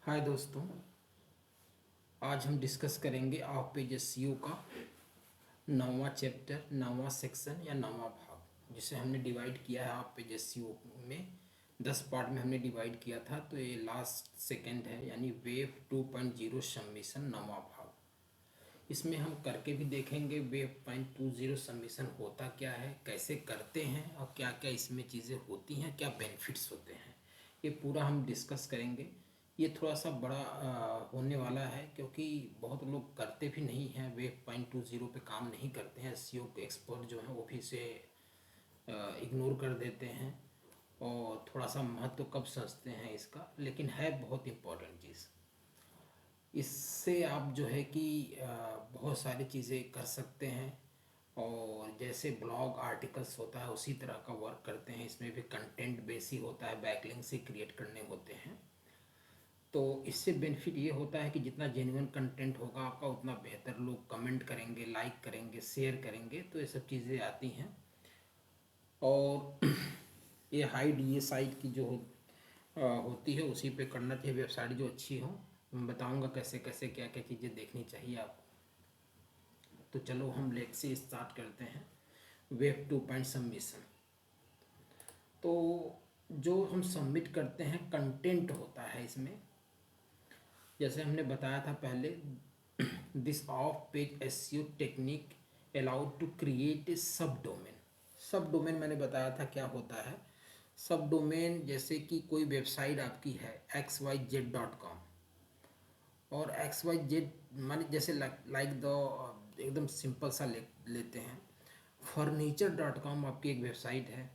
हाय दोस्तों, आज हम डिस्कस करेंगे ऑफ पेज एसईओ का नौवां चैप्टर, नौवां सेक्शन या नौवां भाग, जिसे हमने डिवाइड किया है ऑफ पेज एसईओ में 10 पार्ट में हमने डिवाइड किया था। तो ये लास्ट सेकंड है, यानी वेव 2.0 सबमिशन नौवां भाग। इसमें हम करके भी देखेंगे वेव 2.0 सबमिशन होता क्या है, कैसे करते हैं और क्या क्या इसमें चीज़ें होती हैं, क्या बेनिफिट्स होते हैं, ये पूरा हम डिस्कस करेंगे। ये थोड़ा सा बड़ा होने वाला है, क्योंकि बहुत लोग करते भी नहीं हैं, वेव 2.0 पे काम नहीं करते हैं। एसईओ के एक्सपर्ट जो हैं वो भी इसे इग्नोर कर देते हैं और थोड़ा सा महत्व कब समझते हैं इसका, लेकिन है बहुत इम्पोर्टेंट चीज़। इससे आप जो है कि बहुत सारी चीज़ें कर सकते हैं, और जैसे ब्लॉग आर्टिकल्स होता है उसी तरह का वर्क करते हैं। इसमें भी कंटेंट बेस ही होता है, बैकलिंक से क्रिएट करने होते हैं। तो इससे बेनिफिट ये होता है कि जितना जेन्युइन कंटेंट होगा आपका, उतना बेहतर लोग कमेंट करेंगे, लाइक करेंगे, शेयर करेंगे, तो ये सब चीज़ें आती हैं। और ये हाइड ये साइट की जो होती है उसी पे करना चाहिए, वेबसाइट जो अच्छी हो। मैं बताऊंगा कैसे कैसे क्या क्या चीज़ें देखनी चाहिए आपको। तो चलो हम लेट से स्टार्ट करते हैं वेब 2 सबमिशन। तो जो हम सबमिट करते हैं कंटेंट होता है इसमें, जैसे हमने बताया था पहले, this off page SEO technique allowed to create a sub domain. सब डोमेन मैंने बताया था क्या होता है। सब डोमेन जैसे कि कोई वेबसाइट आपकी है xyz.com, और xyz माने जैसे लाइक द एकदम सिंपल सा लेते हैं, furniture.com आपकी एक वेबसाइट है।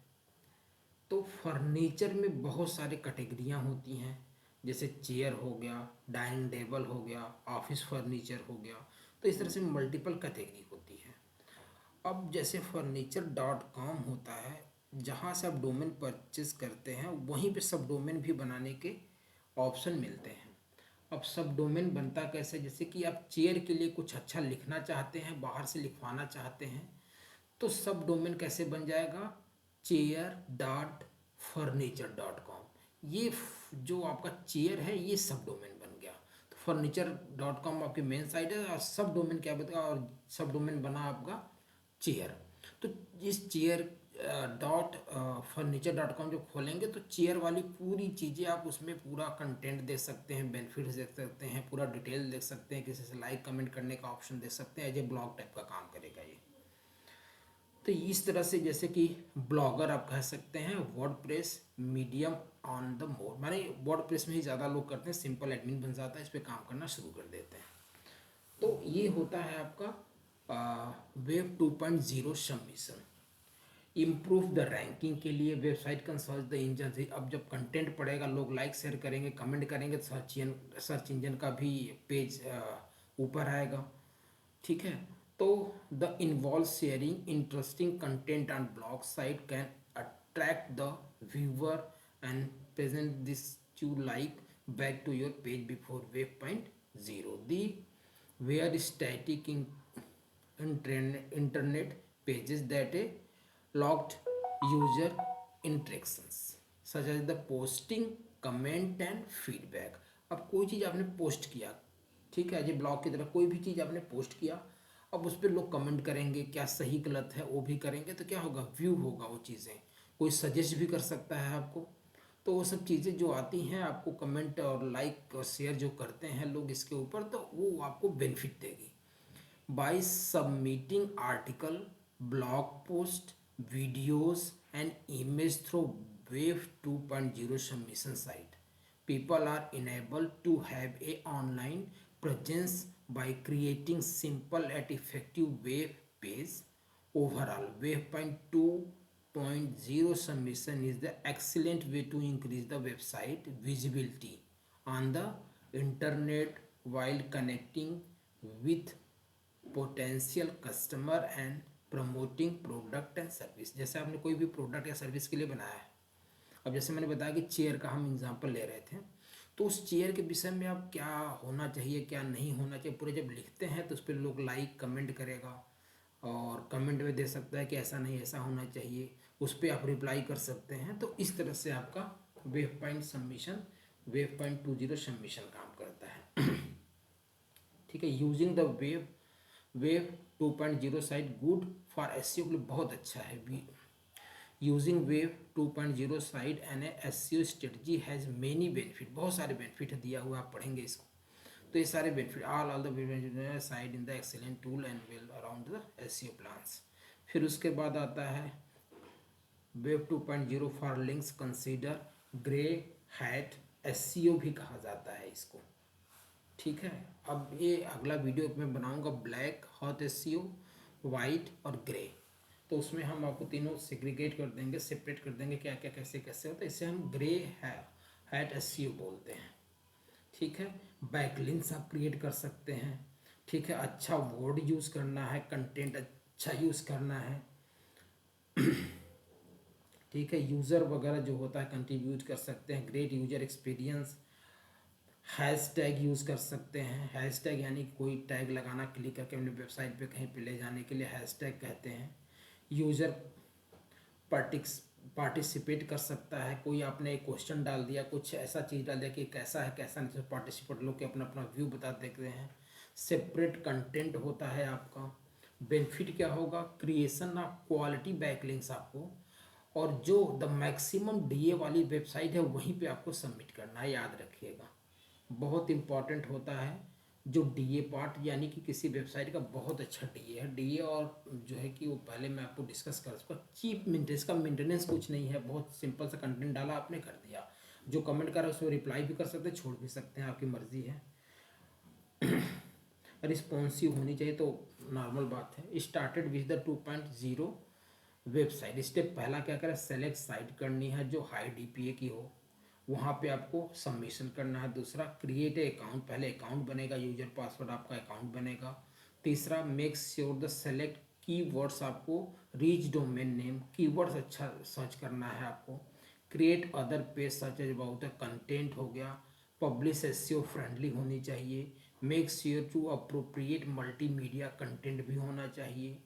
तो फर्नीचर में बहुत सारे कैटेगरियाँ होती हैं, जैसे चेयर हो गया, डाइनिंग टेबल हो गया, ऑफिस फर्नीचर हो गया। तो इस तरह से मल्टीपल कैटेगरी होती है। अब जैसे furniture.com होता है, जहाँ से आप डोमेन परचेज करते हैं वहीं पे सब डोमेन भी बनाने के ऑप्शन मिलते हैं। अब सब डोमेन बनता कैसे, जैसे कि आप चेयर के लिए कुछ अच्छा लिखना चाहते हैं, बाहर से लिखवाना चाहते हैं, तो सब डोमेन कैसे बन जाएगा, chair.furniture.com। ये जो आपका चेयर है ये सब डोमेन बन गया। तो furniture.com आपकी मेन साइट है, और सब डोमेन क्या बताया, और सब डोमेन बना आपका चेयर। तो इस चेयर .furniture.com जो खोलेंगे तो चेयर वाली पूरी चीज़ें आप उसमें पूरा कंटेंट देख सकते हैं, बेनिफिट्स देख सकते हैं, पूरा डिटेल देख सकते हैं, किसी से लाइक कमेंट करने का ऑप्शन देख सकते हैं। एज ए ब्लॉग टाइप का काम करेगा ये। तो इस तरह से जैसे कि ब्लॉगर आप कह सकते हैं, WordPress medium on the more, माने वर्डप्रेस में ही ज़्यादा लोग करते हैं, सिंपल एडमिन बन जाता है, इस पर काम करना शुरू कर देते हैं। तो ये होता है आपका web 2.0 submission. Improve the ranking के लिए वेबसाइट का सर्च द इंजन से, अब जब कंटेंट पड़ेगा, लोग लाइक शेयर करेंगे, कमेंट करेंगे, तो सर्च इंजन का भी पेज ऊपर आएगा। ठीक है। तो the involve sharing interesting content on blog site can attract the viewer and present this to like back to your page before web 0. They were static in internet pages that a logged user interactions such as the posting, comment and feedback। अब कोई चीज़ आपने post किया, ठीक है, जो blog की तरह कोई भी चीज़ आपने पोस्ट किया, अब उस पर लोग कमेंट करेंगे, क्या सही गलत है वो भी करेंगे, तो क्या होगा, व्यू होगा वो चीज़ें, कोई सजेस्ट भी कर सकता है आपको। तो वो सब चीज़ें जो आती हैं आपको, कमेंट और लाइक और शेयर जो करते हैं लोग इसके ऊपर, तो वो आपको बेनिफिट देगी। By submitting article, blog post, videos and image through Wave 2.0 submission site, people are enabled to have a online presence by creating simple and effective web page. Overall, Wave 2.0 submission is the excellent way to increase the website visibility on the internet while connecting with potential customer and promoting product and service. जैसे आपने कोई भी product या service के लिए बनाया है, अब जैसे मैंने बताया कि चेयर का हम एग्जांपल ले रहे थे, तो उस चेयर के विषय में आप क्या होना चाहिए, क्या नहीं होना चाहिए, पूरे जब लिखते हैं तो उस पर लोग लाइक कमेंट करेगा, और कमेंट में दे सकता है कि ऐसा नहीं ऐसा होना चाहिए, उस पर आप रिप्लाई कर सकते हैं। तो इस तरह से आपका web point submission Wave.20 submission काम करता है। ठीक है, using the wave 2.0 site good for SEO के लिए बहुत अच्छा है। Using wave 2.0 site and SEO strategy has many benefit, बहुत सारे बेनिफिट दिया हुआ, आप पढ़ेंगे इसको। तो ये सारे benefit all the side in the excellent tool and well around the SEO plans. फिर उसके बाद आता है web 2.0 for links consider grey hat SEO भी कहा जाता है इसको। ठीक है, अब ये अगला वीडियो मैं बनाऊंगा ब्लैक हॉट एसईओ, वाइट और ग्रे। तो उसमें हम आपको तीनों सेग्रीगेट कर देंगे, सेपरेट कर देंगे क्या क्या कैसे कैसे होता है। इसे हम ग्रे हैट एसईओ बोलते हैं। ठीक है, बैकलिंक्स आप क्रिएट कर सकते हैं। ठीक है, अच्छा वर्ड यूज़ करना है, कंटेंट अच्छा यूज़ करना है। ठीक है, यूज़र वगैरह जो होता है कंट्रीब्यूट कर सकते हैं, great user experience. Hash tag use कर सकते हैं, हैश टैग यानी कोई टैग लगाना, क्लिक करके अपने वेबसाइट पे कहीं पे ले जाने के लिए हैश टैग कहते हैं। यूज़र पार्टिसिपेट कर सकता है, कोई आपने एक क्वेश्चन डाल दिया, कुछ ऐसा चीज़ डाल दिया कि कैसा है कैसा नहीं, तो पार्टिसिपेट लोग के अपना अपना व्यू बता देते हैं। सेपरेट कंटेंट होता है आपका। बेनिफिट क्या होगा, क्रिएशन ऑफ क्वालिटी बैकलिंक्स आपको, और जो द मैक्सिमम डीए वाली वेबसाइट है वहीं पे आपको सबमिट करना है, याद रखिएगा। बहुत इंपॉर्टेंट होता है जो डीए पार्ट, यानी कि किसी वेबसाइट का बहुत अच्छा डीए है। डीए और जो है कि वो पहले मैं आपको डिस्कस कर, उसका चीप मेंटेनेंस का मेंटेनेंस कुछ नहीं है, बहुत सिंपल सा कंटेंट डाला आपने कर दिया। जो कमेंट कर रहा है उसमें रिप्लाई भी कर सकते हैं, छोड़ भी सकते हैं, आपकी मर्जी है। रिस्पॉन्सिव होनी चाहिए तो नॉर्मल बात है। Started with the 2.0 website. Step पहला क्या करें, सेलेक्ट साइट करनी है जो हाई डीपीए की हो, वहाँ पे आपको सबमिशन करना है। दूसरा, क्रिएट ए अकाउंट, पहले अकाउंट बनेगा, यूजर पासवर्ड आपका अकाउंट बनेगा। तीसरा, make sure the select keywords, आपको रीच डोमेन नेम, कीवर्ड्स अच्छा सर्च करना है आपको। Create other page such as about the content हो गया। पब्लिश एसईओ फ्रेंडली होनी चाहिए। Make sure to appropriate multimedia content भी होना चाहिए।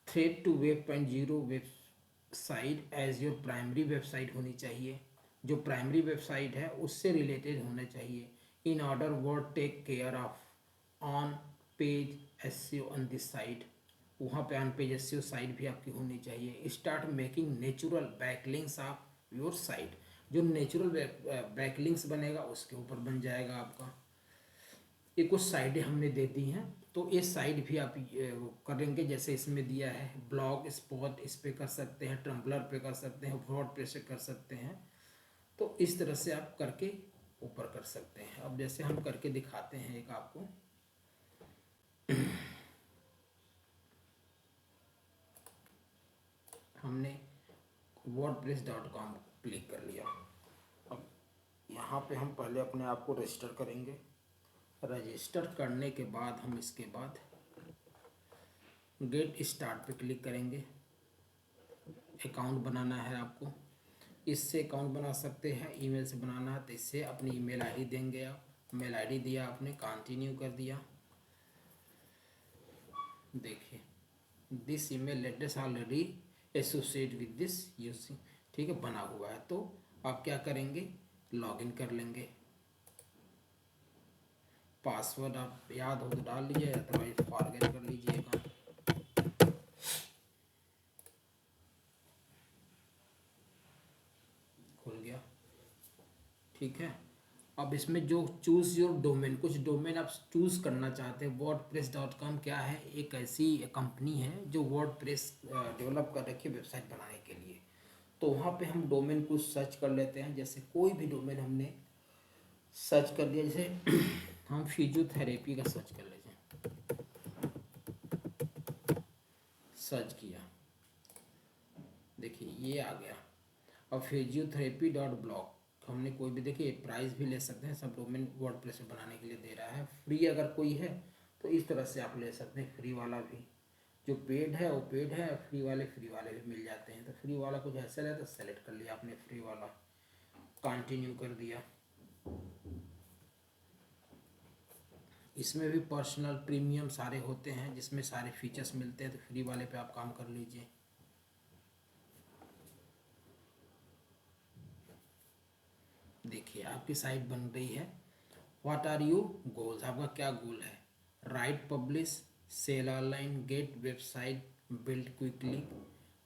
Thread to web website as your primary website होनी चाहिए, जो प्राइमरी वेबसाइट है उससे रिलेटेड होना चाहिए। In order word take care of on page SEO on this site, वहाँ पे ऑन पेज एसईओ साइट भी आपकी होनी चाहिए। Start making natural backlinks of your site, जो नेचुरल बैकलिंक्स बनेगा उसके ऊपर बन जाएगा आपका। ये कुछ साइडें हमने दे दी हैं, तो ये साइड भी आप करेंगे जैसे इसमें दिया है। ब्लॉग स्पॉट इस पे कर सकते हैं, ट्रम्बलर पे कर सकते हैं, वर्डप्रेस पे कर सकते हैं। तो इस तरह से आप करके ऊपर कर सकते हैं। अब जैसे हम करके दिखाते हैं एक आपको। हमने wordpress.com क्लिक कर लिया। अब यहाँ पे हम पहले अपने आप को रजिस्टर करेंगे। रजिस्टर करने के बाद हम इसके बाद गेट स्टार्ट पे क्लिक करेंगे। अकाउंट बनाना है आपको, इससे अकाउंट बना सकते हैं, ईमेल से बनाना है तो इससे अपनी ईमेल आईडी देंगे आप। मेल आईडी दिया आपने, कंटिन्यू कर दिया। देखिए, this email address already associate with this using, ठीक है, बना हुआ है। तो आप क्या करेंगे, लॉगिन कर लेंगे। पासवर्ड आप याद हो तो डाल लीजिए, अदरवाइज फॉरगेट कर लीजिएगा। खुल गया, ठीक है। अब इसमें जो चूज़ योर डोमेन, कुछ डोमेन आप चूज़ करना चाहते हैं। wordpress.com क्या है, एक ऐसी कंपनी है जो वर्डप्रेस डेवलप कर रखी है वेबसाइट बनाने के लिए। तो वहाँ पे हम डोमेन कुछ सर्च कर लेते हैं, जैसे कोई भी डोमेन हमने सर्च कर लिया, जैसे हम फिजियोथेरेपी का सर्च कर लेते हैं। सर्च किया, देखिए ये आ गया। अब फिजियोथेरेपी.blog हमने कोई भी, देखिए प्राइस भी ले सकते हैं, सब डोमेन वर्डप्रेस में बनाने के लिए दे रहा है। फ्री अगर कोई है तो इस तरह से आप ले सकते हैं, फ्री वाला भी। जो पेड है वो पेड है, फ्री वाले भी मिल जाते हैं। तो फ्री वाला कुछ ऐसा है तो सेलेक्ट कर लिया आपने फ्री वाला, कंटिन्यू कर दिया। इसमें भी पर्सनल प्रीमियम सारे होते हैं जिसमें सारे फीचर्स मिलते हैं, तो फ्री वाले पे आप काम कर लीजिए। देखिए आपकी साइट बन रही है। व्हाट आर यू गोल्स, आपका क्या गोल है? Write, publish, sell online, get website build quickly,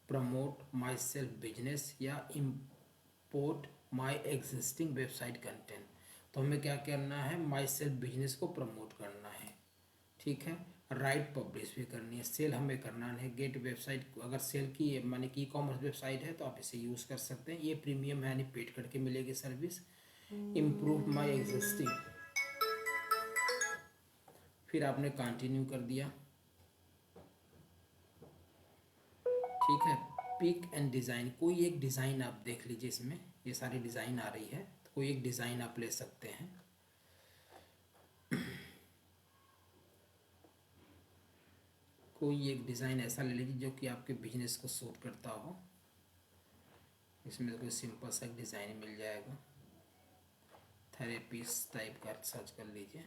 promote my self business या import my existing website content. तो हमें क्या करना है? माई सेल्फ बिजनेस को प्रमोट करना है, ठीक है। राइट, पब्लिश भी करनी है, सेल हमें करना है। गेट वेबसाइट, अगर सेल की माने कि ई कॉमर्स वेबसाइट है तो आप इसे यूज़ कर सकते हैं, ये प्रीमियम है यानी पेड करके मिलेगी सर्विस। इम्प्रूव माई एग्जिस्टिंग, फिर आपने कंटिन्यू कर दिया, ठीक है। पिक एंड डिज़ाइन, कोई एक डिज़ाइन आप देख लीजिए, इसमें ये सारी डिज़ाइन आ रही है तो कोई एक डिज़ाइन आप ले सकते हैं। कोई एक डिज़ाइन ऐसा ले लीजिए जो कि आपके बिजनेस को सूट करता हो। इसमें कोई सिंपल सा एक डिज़ाइन मिल जाएगा, थेरेपीज टाइप का सर्च कर लीजिए।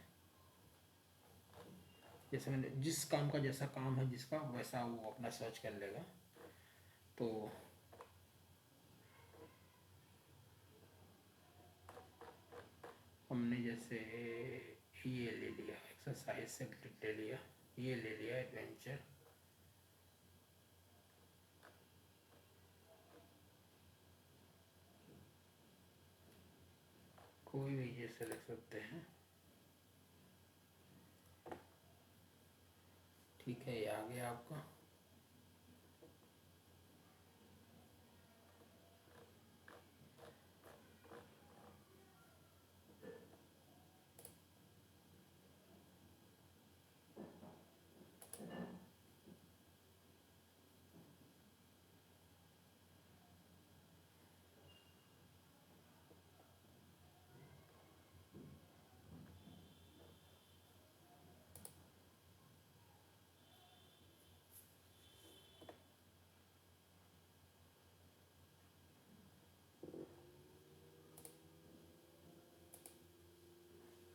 जैसे मैंने जिस काम का जैसा काम है जिसका वैसा वो अपना सर्च कर लेगा। तो हमने जैसे ये ले लिया, एक्सरसाइज से ले लिया, ये ले लिया एडवेंचर, कोई भी ये सेलेक्ट सकते हैं, ठीक है। ये आ गया आपका।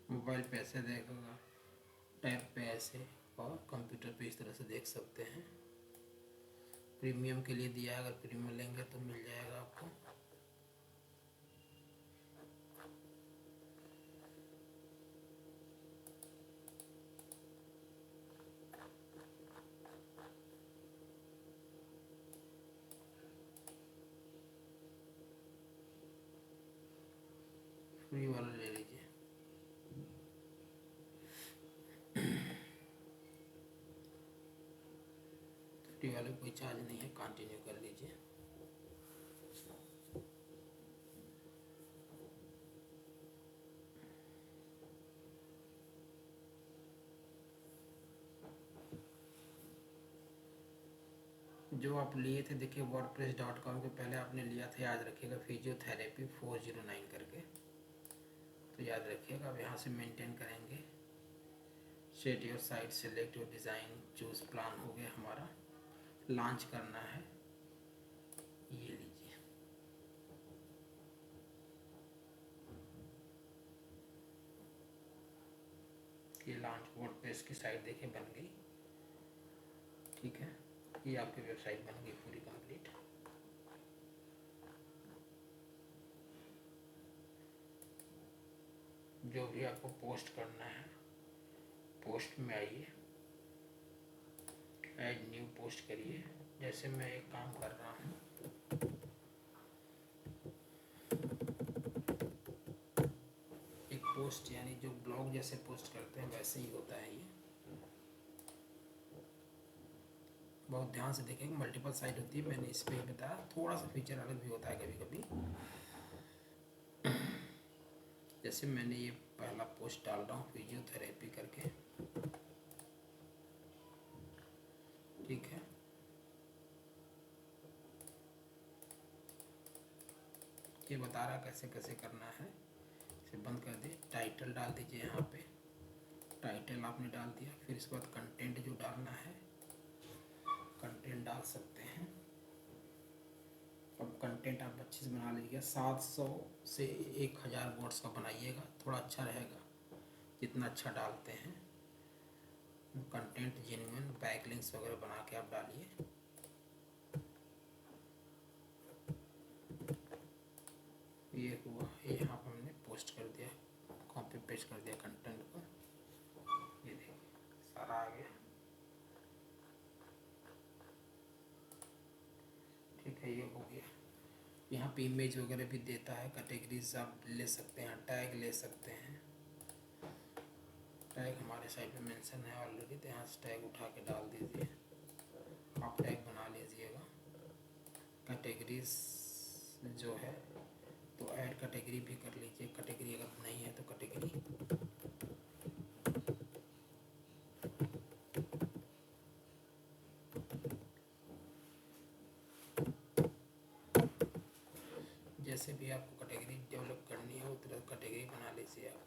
मोबाइल पे ऐसे देखेगा, टैब पे ऐसे, और कंप्यूटर पे इस तरह से देख सकते हैं। प्रीमियम के लिए दिया है, अगर प्रीमियम लेंगे तो मिल जाएगा आपको। फ्री वाला ले लीजिए। फ्री वाले कोई चार्ज नहीं है, कंटिन्यू कर लीजिए। जो आप लिए थे देखिए wordpress.com के पहले आपने लिया था, याद रखिएगा, फिजियोथेरेपी 409 करके, तो याद रखिएगा। अब यहाँ से मेंटेन करेंगे, set your site, select your design, choose plan हो गया हमारा। लॉन्च करना है, ये लीजिए। ये लॉन्च वर्डप्रेस की साइट देखिए बन गई, ठीक है। ये आपकी वेबसाइट बन गई पूरी कंप्लीट। जो भी आपको पोस्ट करना है, पोस्ट में आइए, ऐड न्यू पोस्ट करिए। जैसे मैं एक काम कर रहा हूँ, एक पोस्ट यानी जो ब्लॉग जैसे पोस्ट करते हैं वैसे ही होता है ये। बहुत ध्यान से देखेंगे, मल्टीपल साइट होती है, मैंने इस पर ही बताया, थोड़ा सा फीचर अलग भी होता है कभी कभी। जैसे मैंने ये पहला पोस्ट डाल रहा हूँ फिजियोथेरेपी करके, ठीक है। ये बता रहा कैसे कैसे करना है, इसे बंद कर दिए। टाइटल डाल दीजिए, यहाँ पे टाइटल आपने डाल दिया। फिर इसके बाद कंटेंट जो डालना है, कंटेंट डाल सकते हैं। अब कंटेंट आप अच्छे से बना लीजिएगा, 700 से 1000 वर्ड्स का बनाइएगा, थोड़ा अच्छा रहेगा जितना अच्छा डालते हैं। कंटेंट जेन्युइन, बैकलिंक्स वगैरह बना के आप डालिए। ये हुआ, यहाँ पर हमने पेस्ट कर दिया कंटेंट को, ये देखिए सारा आ गया। ठीक है, ये हो गया। यहाँ पे इमेज वगैरह भी देता है, कैटेगरीज आप ले सकते हैं, टैग ले सकते हैं। टैग हमारे साइड पे मेंशन है ऑलरेडी, तो यहाँ से टैग उठा के डाल दीजिए, आप टैग बना लीजिएगा। कैटेगरीज जो है तो ऐड कैटेगरी भी कर लीजिए, कैटेगरी अगर नहीं है तो कैटेगरी। जैसे भी आपको कैटेगरी डेवलप करनी है उस तरह कैटेगरी बना लीजिए आप।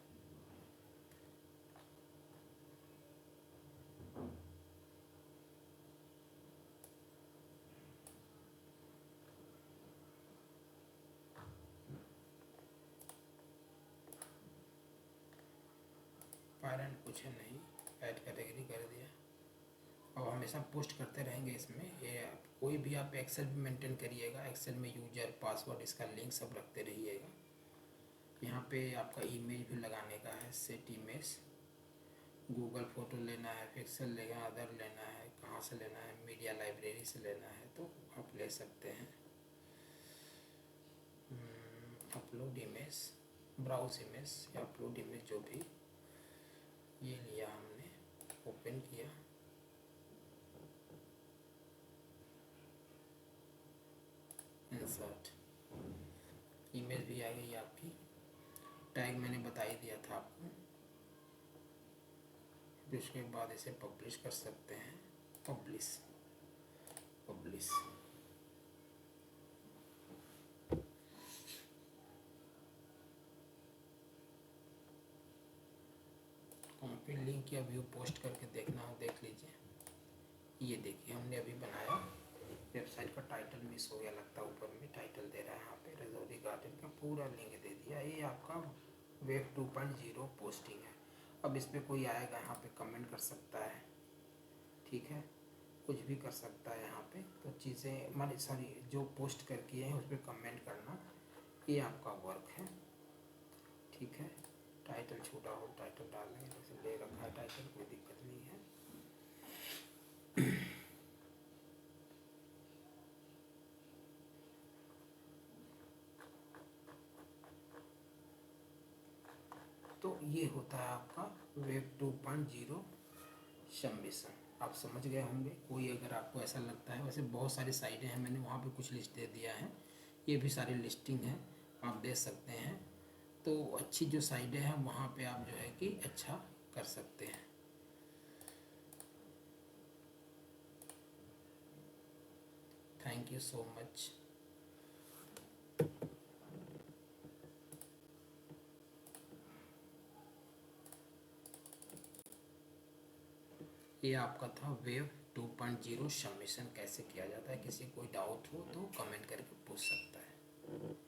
पैरेंट कुछ है नहीं, ऐड कैटेगरी कर दिया। अब हमेशा पोस्ट करते रहेंगे इसमें। ये कोई भी आप एक्सेल भी मेंटेन करिएगा, एक्सेल में यूजर पासवर्ड इसका लिंक सब रखते रहिएगा। यहाँ पे आपका ईमेज भी लगाने का है, सेट इमेज, गूगल फ़ोटो लेना है, पिक्सल लेना, अदर लेना है, कहाँ से लेना है, मीडिया लाइब्रेरी से लेना है तो आप ले सकते हैं। अपलोड इमेज, ब्राउज इमेज या अपलोड इमेज जो भी, ये लिया हमने, ओपन किया, इंसर्ट, इमेज भी आ गई आपकी। टैग मैंने बता ही दिया था आपको। फिर उसके बाद इसे पब्लिश कर सकते हैं, पब्लिश, पब्लिश। कॉपी लिंक या व्यू पोस्ट करके देखना हो देख लीजिए। ये देखिए हमने अभी बनाया, वेबसाइट का टाइटल मिस हो गया लगता है, ऊपर में टाइटल दे रहा है, यहाँ पे रजौरी गार्डन का पूरा लिंक दे दिया। ये आपका वेब 2.0 पोस्टिंग है। अब इस पर कोई आएगा यहाँ पे कमेंट कर सकता है, ठीक है, कुछ भी कर सकता है यहाँ पे। तो चीज़ें मान सॉरी जो पोस्ट कर किए हैं उस पर कमेंट करना, ये आपका वर्क है, ठीक है। टाइटल छोटा हो टाइटल डाल देंगे, जैसे ले रखा है टाइटल, कोई दिक्कत नहीं है। तो ये होता है आपका वेब 2.0 सबमिशन। आप समझ गए होंगे। कोई अगर आपको ऐसा लगता है, वैसे बहुत सारी साइटें हैं, मैंने वहाँ पे कुछ लिस्ट दे दिया है, ये भी सारी लिस्टिंग है, आप दे सकते हैं। तो अच्छी जो साइटें हैं वहाँ पे आप जो है कि अच्छा कर सकते हैं। Thank you so much. ये आपका था वेब 2.0 सबमिशन कैसे किया जाता है। किसी कोई डाउट हो तो कमेंट करके पूछ सकता है।